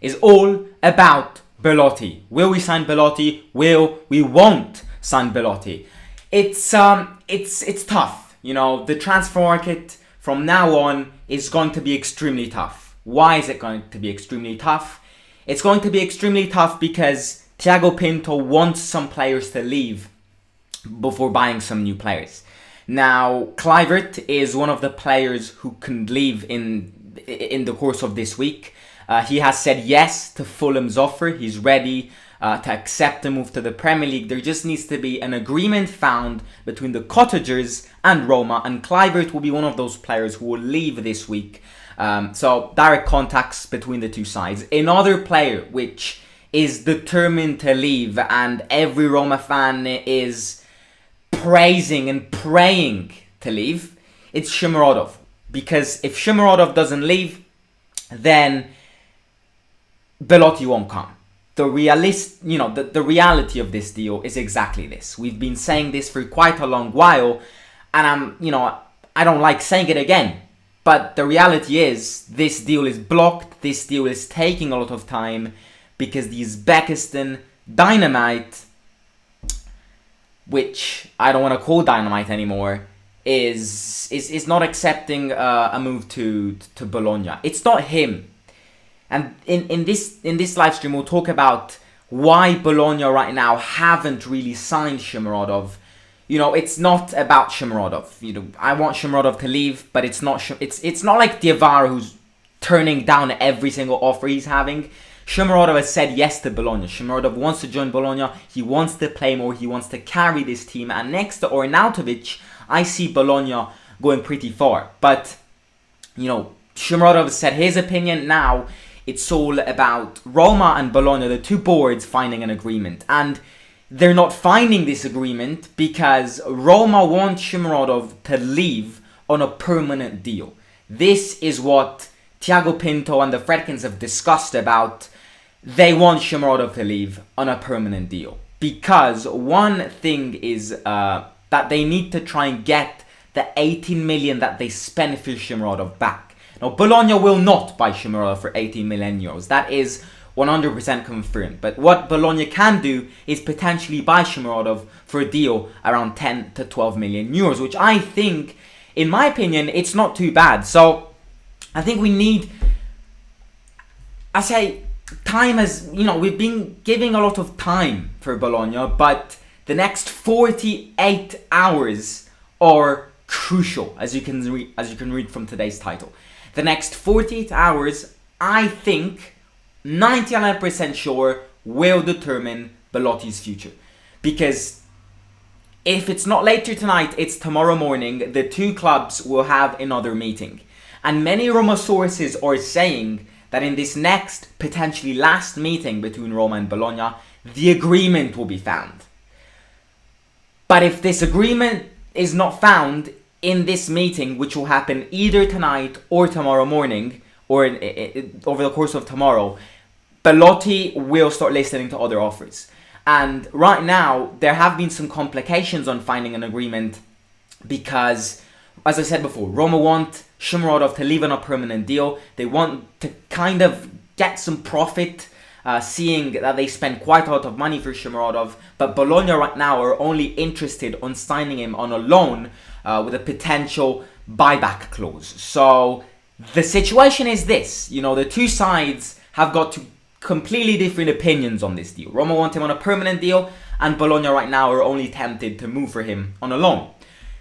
is all about Belotti. Will we sign Belotti? We won't sign Belotti? It's tough. The transfer market from now on is going to be extremely tough. Why is it going to be extremely tough? It's going to be extremely tough because Thiago Pinto wants some players to leave before buying some new players. Now, Kluivert is one of the players who can leave in the course of this week. He has said yes to Fulham's offer. He's ready to accept a move to the Premier League. There just needs to be an agreement found between the Cottagers and Roma, and Kluivert will be one of those players who will leave this week. So direct contacts between the two sides. Another player which is determined to leave, and every Roma fan is praising and praying to leave, it's Shomurodov. Because if Shomurodov doesn't leave, then Belotti won't come. The reality of this deal is exactly this. We've been saying this for quite a long while, and I don't like saying it again. But the reality is, this deal is blocked. This deal is taking a lot of time because the Uzbekistan Dynamite, which I don't want to call Dynamite anymore, is not accepting a move to Bologna. It's not him. And in this live stream, we'll talk about why Bologna right now haven't really signed Shomurodov. It's not about Shomurodov. I want Shomurodov to leave, but it's not like Diawara who's turning down every single offer he's having. Shomurodov has said yes to Bologna. Shomurodov wants to join Bologna. He wants to play more. He wants to carry this team. And next to Arnautovic, I see Bologna going pretty far. But, Shomurodov has said his opinion. Now it's all about Roma and Bologna, the two boards, finding an agreement. And they're not finding this agreement because Roma want Shomurodov to leave on a permanent deal. This is what Thiago Pinto and the Fredkins have discussed about. They want Shomurodov to leave on a permanent deal. Because one thing is that they need to try and get the 18 million that they spent for Shomurodov back. Now, Bologna will not buy Shomurodov for 18 million euros. That is 100% confirmed. But what Bologna can do is potentially buy Shomurodov for a deal around 10 to 12 million euros, which I think, in my opinion, it's not too bad. So I think we need, time has, we've been giving a lot of time for Bologna, but the next 48 hours are crucial, as you can read from today's title. The next 48 hours, I think, 99% sure, will determine Belotti's future. Because if it's not later tonight, it's tomorrow morning, the two clubs will have another meeting. And many Roma sources are saying that in this next, potentially last meeting between Roma and Bologna, the agreement will be found. But if this agreement is not found in this meeting, which will happen either tonight or tomorrow morning, or over the course of tomorrow, Belotti will start listening to other offers. And right now, there have been some complications on finding an agreement because, as I said before, Roma want Shomurodov to leave on a permanent deal. They want to kind of get some profit, seeing that they spend quite a lot of money for Shomurodov. But Bologna right now are only interested on signing him on a loan with a potential buyback clause. So the situation is this. The two sides have got completely different opinions on this deal. Roma want him on a permanent deal, and Bologna right now are only tempted to move for him on a loan.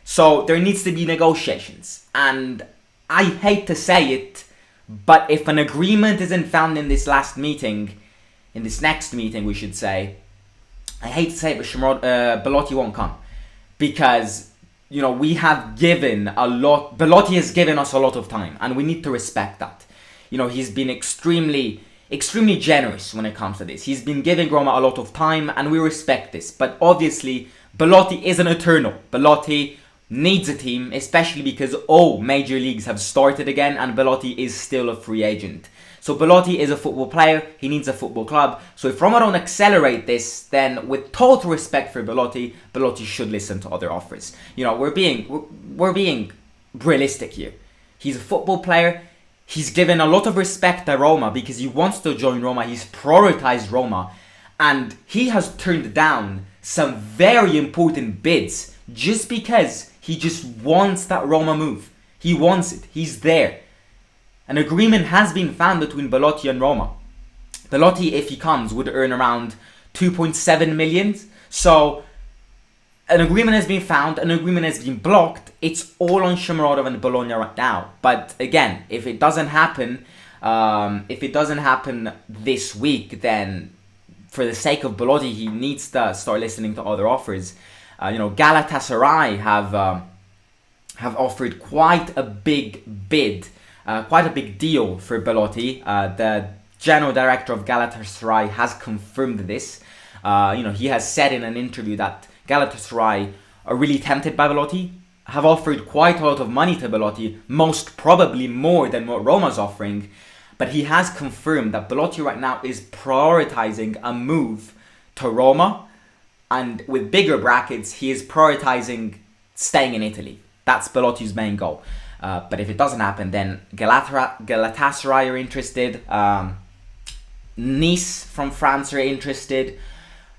So there needs to be negotiations. And I hate to say it, but if an agreement isn't found in this last meeting, in this next meeting we should say, I hate to say it, but Belotti won't come. Because, we have given a lot, Belotti has given us a lot of time, and we need to respect that. He's been extremely generous when it comes to this. He's been giving Roma a lot of time, and we respect this. But obviously, Belotti isn't eternal. Belotti needs a team, especially because all major leagues have started again, and Belotti is still a free agent. So Belotti is a football player, he needs a football club. So if Roma don't accelerate this, then with total respect for Belotti, Belotti should listen to other offers. We're being realistic here. He's a football player. He's given a lot of respect to Roma because he wants to join Roma. He's prioritized Roma. And he has turned down some very important bids just because he just wants that Roma move. He wants it. He's there. An agreement has been found between Belotti and Roma. Belotti, if he comes, would earn around 2.7 million. So an agreement has been found, an agreement has been blocked. It's all on Shomurodov and Bologna right now. But again, if it doesn't happen, this week, then for the sake of Belotti, he needs to start listening to other offers. Galatasaray have offered quite a big bid, quite a big deal for Belotti. The general director of Galatasaray has confirmed this. He has said in an interview that Galatasaray are really tempted by Belotti, have offered quite a lot of money to Belotti, most probably more than what Roma's offering. But he has confirmed that Belotti right now is prioritizing a move to Roma, and with bigger brackets, he is prioritizing staying in Italy. That's Belotti's main goal. But if it doesn't happen, then Galatasaray are interested. Nice from France are interested.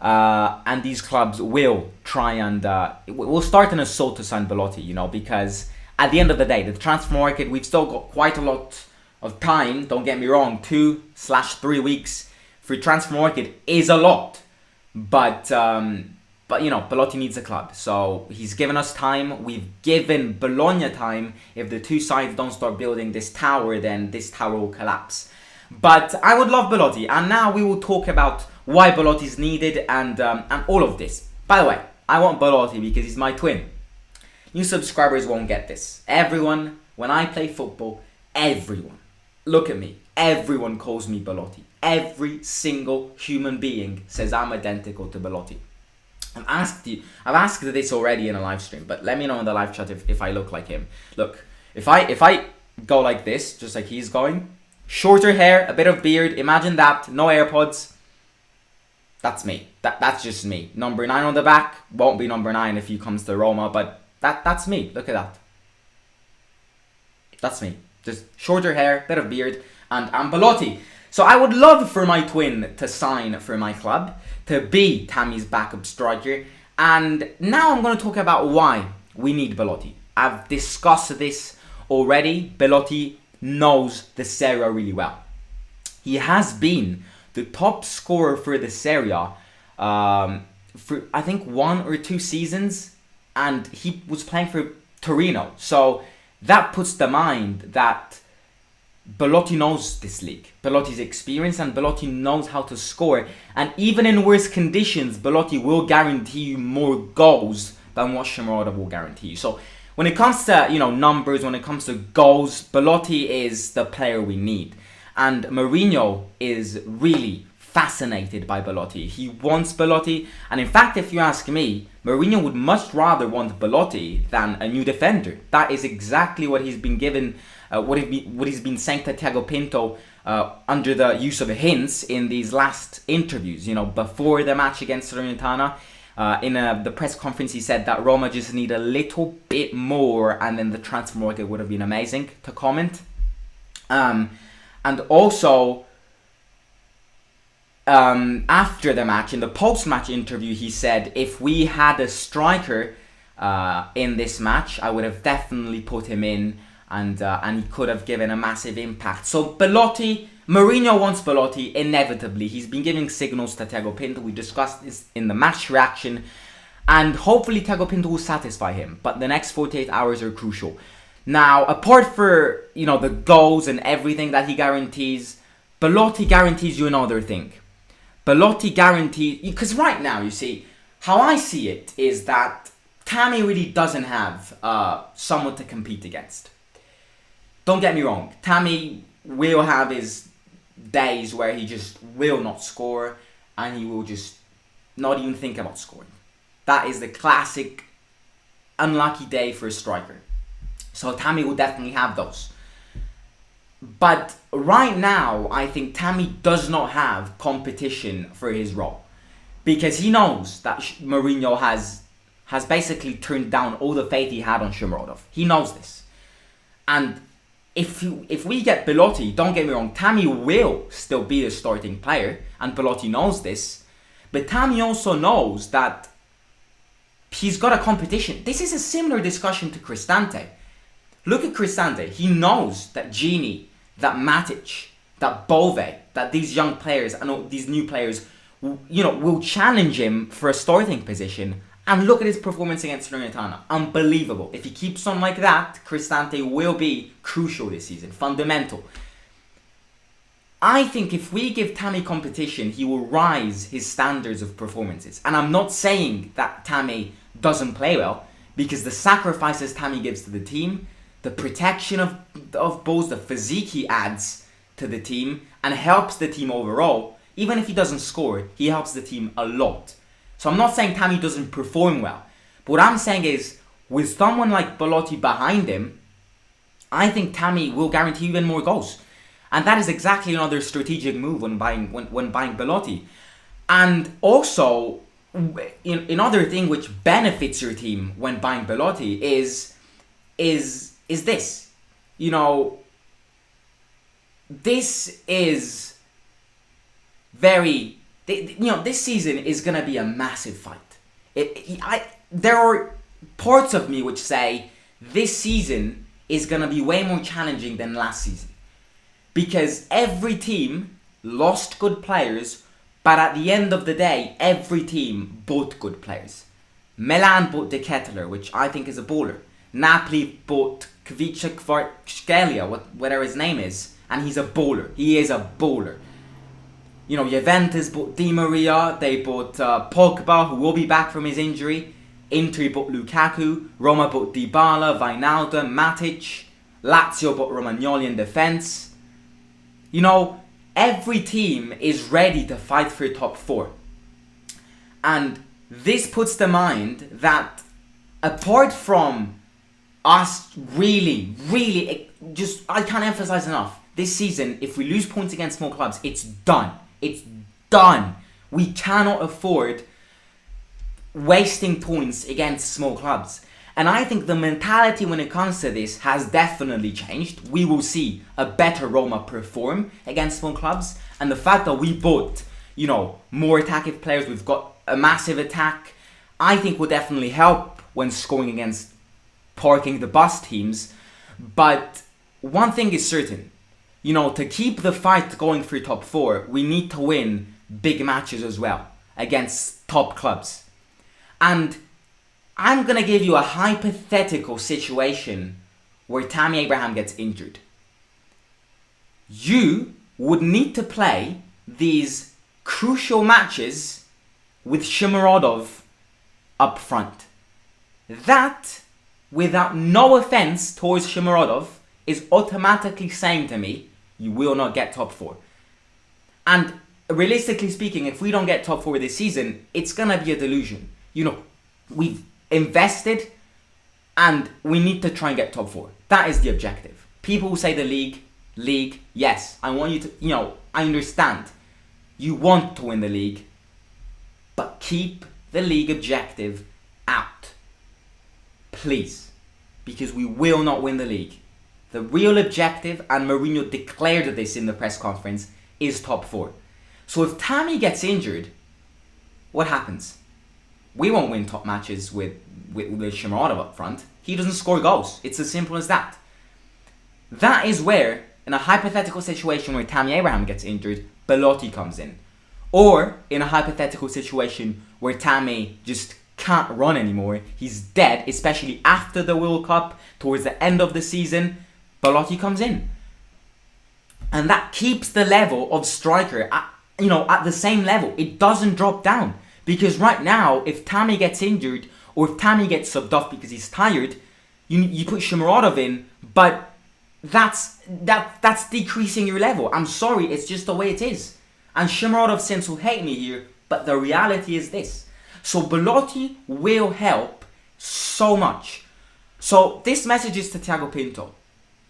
And these clubs will try and will start an assault to sign Belotti, because at the end of the day, the transfer market, we've still got quite a lot of time. Don't get me wrong, 2/3 weeks for transfer market is a lot, but Belotti needs a club, so he's given us time. We've given Bologna time. If the two sides don't start building this tower, then this tower will collapse. But I would love Belotti, and now we will talk about why Belotti is needed and all of this. By the way, I want Belotti because he's my twin. New subscribers won't get this. Everyone, when I play football, everyone, look at me, everyone calls me Belotti. Every single human being says I'm identical to Belotti. I've asked this already in a live stream, but let me know in the live chat if I look like him. Look, if I go like this, just like he's going, shorter hair, a bit of beard, imagine that, no AirPods. That's me. That's just me. Number 9 on the back won't be number 9 if he comes to Roma, but that's me. Look at that. That's me. Just shorter hair, bit of beard, and I'm Belotti. So I would love for my twin to sign for my club, to be Tammy's backup striker. And now I'm going to talk about why we need Belotti. I've discussed this already. Belotti knows the Serie A really well. He has been the top scorer for the Serie A for I think 1 or 2 seasons, and he was playing for Torino. So that puts to mind that Belotti knows this league. Belotti's experienced, and Belotti knows how to score. And even in worse conditions, Belotti will guarantee you more goals than what Shomurodov will guarantee you. So when it comes to numbers, when it comes to goals, Belotti is the player we need. And Mourinho is really fascinated by Belotti. He wants Belotti, and in fact, if you ask me, Mourinho would much rather want Belotti than a new defender. That is exactly what he's been given, what he's been saying to Thiago Pinto under the use of hints in these last interviews. Before the match against Salernitana, in the press conference, he said that Roma just need a little bit more, and then the transfer market would have been amazing to comment. And also, after the match, in the post-match interview, he said, if we had a striker in this match, I would have definitely put him in, and he could have given a massive impact. So Belotti, Mourinho wants Belotti, inevitably. He's been giving signals to Thiago Pinto. We discussed this in the match reaction, and hopefully Thiago Pinto will satisfy him. But the next 48 hours are crucial. Now, apart for, the goals and everything that he guarantees, Belotti guarantees you another thing. Belotti guarantees, because right now, you see, how I see it is that Tammy really doesn't have someone to compete against. Don't get me wrong, Tammy will have his days where he just will not score, and he will just not even think about scoring. That is the classic unlucky day for a striker. So Tammy will definitely have those. But right now, I think Tammy does not have competition for his role. Because he knows that Mourinho has basically turned down all the faith he had on Shomurodov. He knows this. And if we get Belotti, don't get me wrong, Tammy will still be a starting player, and Belotti knows this. But Tammy also knows that he's got a competition. This is a similar discussion to Cristante. Look at Cristante. He knows that Gini, that Matic, that Bove, that these young players and these new players, will challenge him for a starting position. And look at his performance against Salernitana. Unbelievable. If he keeps on like that, Cristante will be crucial this season. Fundamental. I think if we give Tammy competition, he will rise his standards of performances. And I'm not saying that Tammy doesn't play well, because the sacrifices Tammy gives to the team, the protection of balls, the physique he adds to the team, and helps the team overall. Even if he doesn't score, he helps the team a lot. So I'm not saying Tammy doesn't perform well. But what I'm saying is, with someone like Belotti behind him, I think Tammy will guarantee even more goals. And that is exactly another strategic move when buying Belotti. And also, another thing which benefits your team when buying Belotti is this. This is very... this season is going to be a massive fight. There are parts of me which say this season is going to be way more challenging than last season. Because every team lost good players, but at the end of the day, every team bought good players. Milan bought De Ketelaere, which I think is a baller. Napoli bought Kvaratskhelia, whatever his name is, and he's a baller. He is a baller. Juventus bought Di Maria, they bought Pogba, who will be back from his injury. Inter bought Lukaku, Roma bought Dybala, Wijnaldum, Matic. Lazio bought Romagnoli in defence. Every team is ready to fight for top 4. And this puts to mind that apart from us really, I can't emphasize enough, this season, if we lose points against small clubs, it's done. It's done. We cannot afford wasting points against small clubs. And I think the mentality when it comes to this has definitely changed. We will see a better Roma perform against small clubs. And the fact that we bought, more attacking players, we've got a massive attack, I think will definitely help when scoring against parking the bus teams. But one thing is certain, to keep the fight going for top 4, we need to win big matches as well against top clubs. And I'm going to give you a hypothetical situation where Tammy Abraham gets injured. You would need to play these crucial matches with Shomurodov up front. That, without no offense towards Shomurodov, is automatically saying to me, you will not get top 4. And realistically speaking, if we don't get top 4 this season, it's going to be a delusion. We've invested and we need to try and get top 4. That is the objective. People who say the league, yes, I want you to, I understand. You want to win the league, but keep the league objective out. Please. Because we will not win the league. The real objective, and Mourinho declared this in the press conference, is top 4. So if Tammy gets injured, what happens? We won't win top matches with Shomurodov up front. He doesn't score goals. It's as simple as that. That is where, in a hypothetical situation where Tammy Abraham gets injured, Belotti comes in. Or in a hypothetical situation where Tammy just can't run anymore, he's dead, especially after the World Cup, towards the end of the season, Belotti comes in. And that keeps the level of striker at the same level. It doesn't drop down. Because right now, if Tammy gets injured, or if Tammy gets subbed off because he's tired, you put Shomurodov in, but that's decreasing your level. I'm sorry, it's just the way it is. And Shomurodov sense will hate me here, but the reality is this. So Belotti will help so much. So this message is to Thiago Pinto.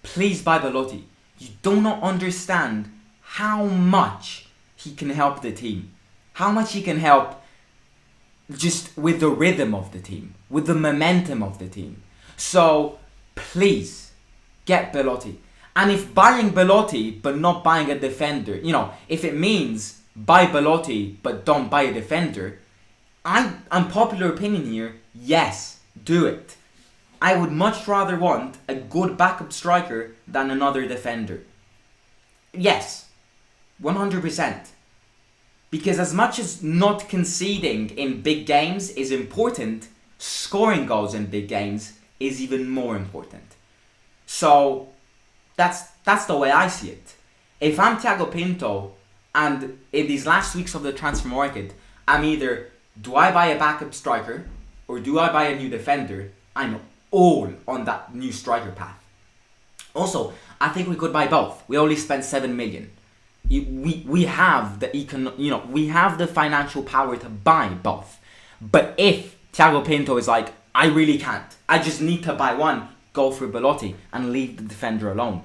Please buy Belotti. You do not understand how much he can help the team. How much he can help just with the rhythm of the team, with the momentum of the team. So please get Belotti. And if buying Belotti but not buying a defender, if it means buy Belotti but don't buy a defender, unpopular opinion here, yes, do it. I would much rather want a good backup striker than another defender. Yes, 100%. Because as much as not conceding in big games is important, scoring goals in big games is even more important. So that's the way I see it. If I'm Thiago Pinto and in these last weeks of the transfer market, I'm either, do I buy a backup striker or do I buy a new defender? I'm all on that new striker path. Also, I think we could buy both. We only spent 7 million. We have we have the financial power to buy both. But if Thiago Pinto is like, I really can't, I just need to buy one, go for Belotti and leave the defender alone.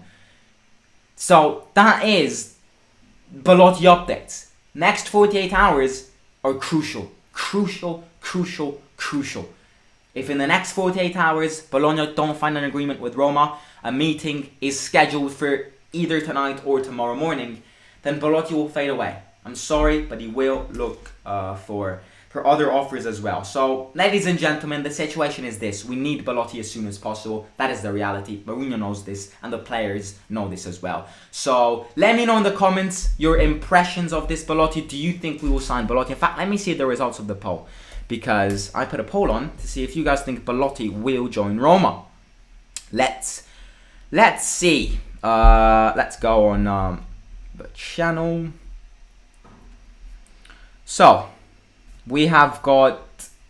So that is Belotti updates. Next 48 hours are crucial. If in the next 48 hours Bologna don't find an agreement with Roma, a meeting is scheduled for either tonight or tomorrow morning, then Belotti will fade away. I'm sorry, but he will look for other offers as well. So, ladies and gentlemen, the situation is this. We need Belotti as soon as possible. That is the reality. Mourinho knows this, and the players know this as well. So, let me know in the comments your impressions of this Belotti. Do you think we will sign Belotti? In fact, let me see the results of the poll, because I put a poll on to see if you guys think Belotti will join Roma. Let's see. Let's go on the channel. So, we have got,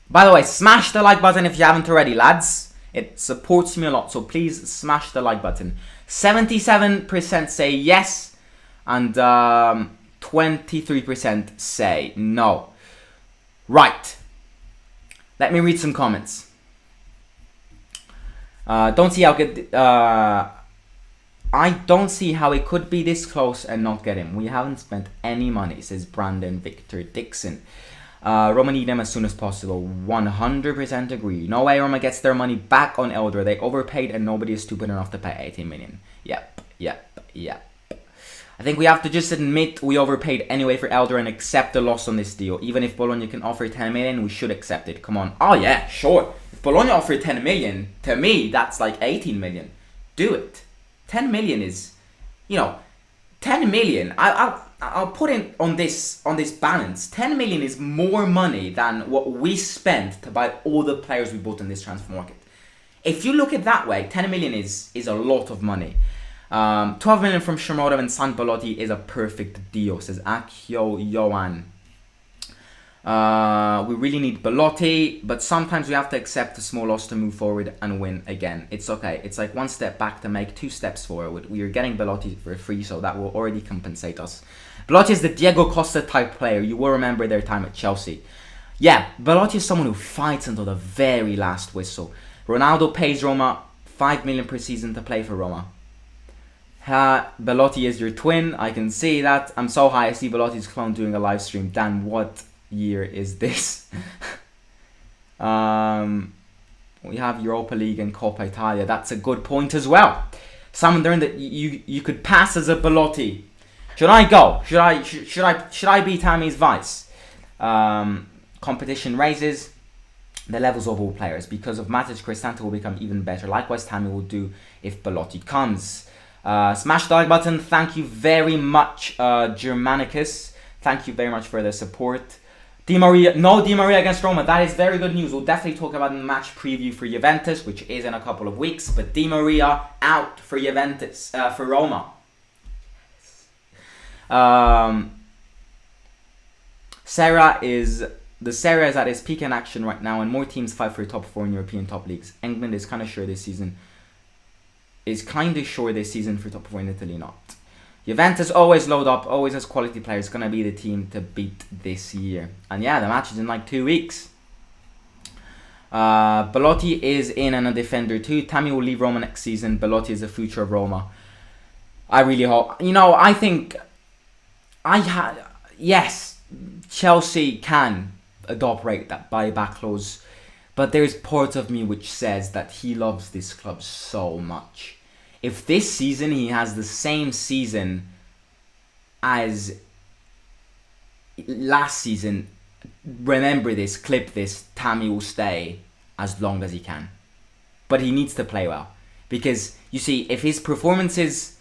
by the way, smash the like button if you haven't already, lads. It supports me a lot, so please smash the like button. 77% say yes, and 23% say no. Right. Let me read some comments. Don't see how good... I don't see how it could be this close and not get him. We haven't spent any money, says Brandon Victor Dixon. Roma need him as soon as possible. 100% agree. No way Roma gets their money back on Elder. They overpaid and nobody is stupid enough to pay 18 million. Yep. I think we have to just admit we overpaid anyway for Elder and accept the loss on this deal. Even if Bologna can offer 10 million, we should accept it. Come on. Oh yeah, sure. If Bologna offered 10 million, to me, that's like 18 million. Do it. 10 million is, 10 million. I'll put it on this balance. 10 million is more money than what we spent to buy all the players we bought in this transfer market. If you look at it that way, 10 million is a lot of money. 12 million from Shimoda and San Belotti is a perfect deal, says Akio Yoan. We really need Belotti, but sometimes we have to accept a small loss to move forward and win again. It's okay. It's like one step back to make 2 steps forward. We are getting Belotti for free, so that will already compensate us. Belotti is the Diego Costa type player. You will remember their time at Chelsea. Yeah, Belotti is someone who fights until the very last whistle. Ronaldo pays Roma 5 million per season to play for Roma. Belotti is your twin. I can see that. I'm so high. I see Belotti's clone doing a live stream. Damn, what year is this? We have Europa League and Coppa Italia. That's a good point as well. Someone there that you could pass as a Belotti. Should I go? Should I be Tammy's vice? Competition raises the levels of all players. Because of Matic, Cristante will become even better. Likewise, Tammy will do if Belotti comes. Smash the like button. Thank you very much, Germanicus. Thank you very much for the support. Di Maria against Roma. That is very good news. We'll definitely talk about the match preview for Juventus, which is in a couple of weeks. But Di Maria out for Juventus, for Roma. Serie is at its peak in action right now, and more teams fight for top 4 in European top leagues. England is kind of sure this season for top 4 in Italy, not. Juventus always load up, always has quality players. Gonna be the team to beat this year. And yeah, the match is in like 2 weeks. Belotti is in and a defender too. Tammy will leave Roma next season. Belotti is the future of Roma. I really hope. I think yes, Chelsea can operate that buyback clause, but there's part of me which says that he loves this club so much. if this season he has the same season as last season, remember this, clip this, Tammy will stay as long as he can. But he needs to play well. Because, you see, if his performances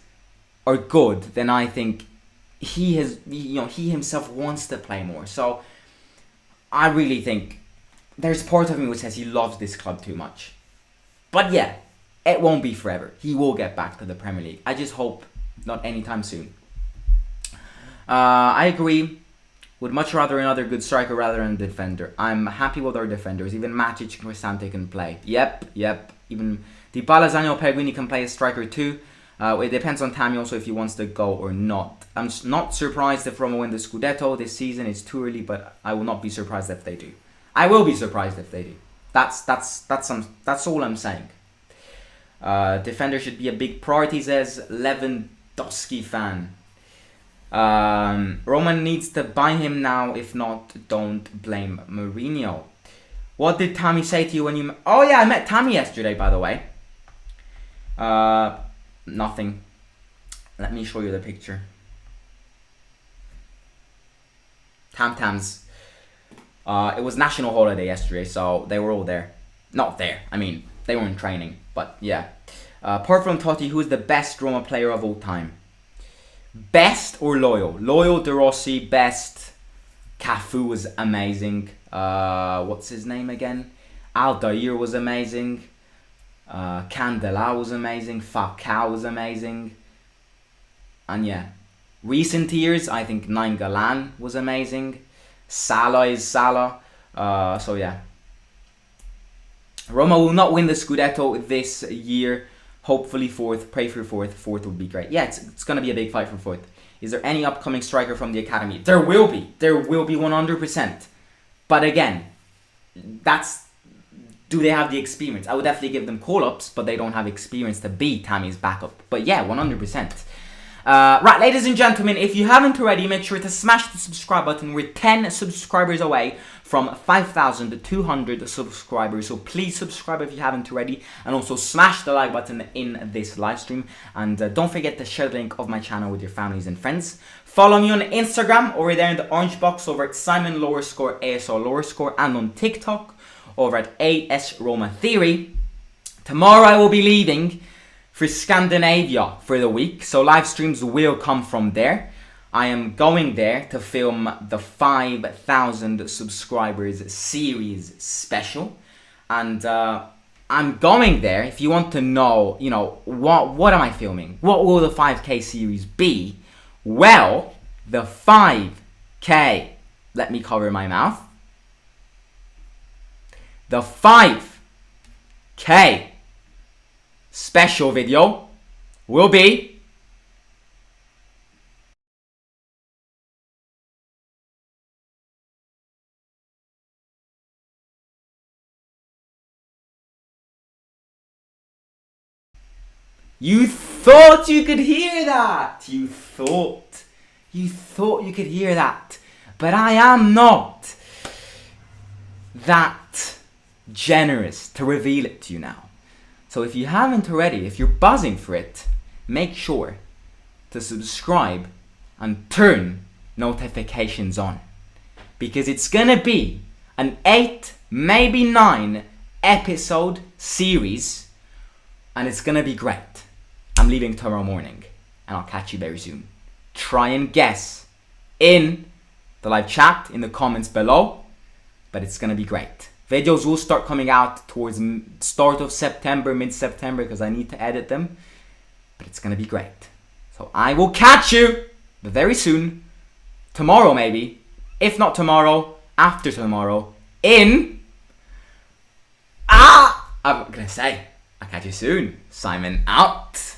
are good, then I think he himself wants to play more. So, I really think there's part of me which says he loves this club too much. But yeah, it won't be forever. He will get back to the Premier League. I just hope not anytime soon. I agree. Would much rather another good striker rather than a defender. I'm happy with our defenders. Even Matic and Cristante can play. Yep. Even Dybala, Zaniolo, Pellegrini can play as striker too. It depends on Tammy also if he wants to go or not. I'm not surprised if Roma win the Scudetto this season. It's too early, but I will not be surprised if they do. I will be surprised if they do. That's all I'm saying. Defender should be a big priority, says Lewandowski fan. Roman needs to buy him now. If not, don't blame Mourinho. What did Tammy say to you when you... Oh yeah, I met Tammy yesterday, by the way. Nothing. Let me show you the picture. Tam-tams. It was national holiday yesterday, so they were all there. Not there. I mean, they were in training, but yeah. Apart from Totti, who's the best Roma player of all time? Best or loyal? Loyal, De Rossi. Best, Cafu was amazing. What's his name again? Aldair was amazing. Candela was amazing. Falcao was amazing. And yeah, recent years, I think Nainggolan was amazing. Salah is Salah. So yeah. Roma will not win the Scudetto this year. Hopefully fourth. Pray for fourth. Fourth would be great. Yeah, it's going to be a big fight for fourth. Is there any upcoming striker from the academy? There will be. There will be 100%. But again, do they have the experience? I would definitely give them call-ups, but they don't have experience to be Tammy's backup. But yeah, 100%. Right, ladies and gentlemen, if you haven't already, make sure to smash the subscribe button. We're 10 subscribers away from 5,200 subscribers. So please subscribe if you haven't already. And also smash the like button in this live stream. And don't forget to share the link of my channel with your families and friends. Follow me on Instagram over there in the orange box over at Simon_ASR_, and on TikTok over at AS Roma Theory. Tomorrow I will be leaving for Scandinavia for the week, so live streams will come from there. I am going there to film the 5,000 subscribers series special, and I'm going there. If you want to know, what am I filming? What will the 5K series be? Well, the 5K. Let me cover my mouth. The 5K special video will be You thought you could hear that. You thought you could hear that. But I am not that generous to reveal it to you now. So if you haven't already, if you're buzzing for it, make sure to subscribe and turn notifications on. Because it's gonna be an 8, maybe 9 episode series, and it's gonna be great. I'm leaving tomorrow morning, and I'll catch you very soon. Try and guess in the live chat, in the comments below, but it's gonna be great. Videos will start coming out towards start of September, mid-September, because I need to edit them. But it's going to be great. So I will catch you very soon. Tomorrow maybe. If not tomorrow, after tomorrow. I'm going to say, I'll catch you soon. Simon out.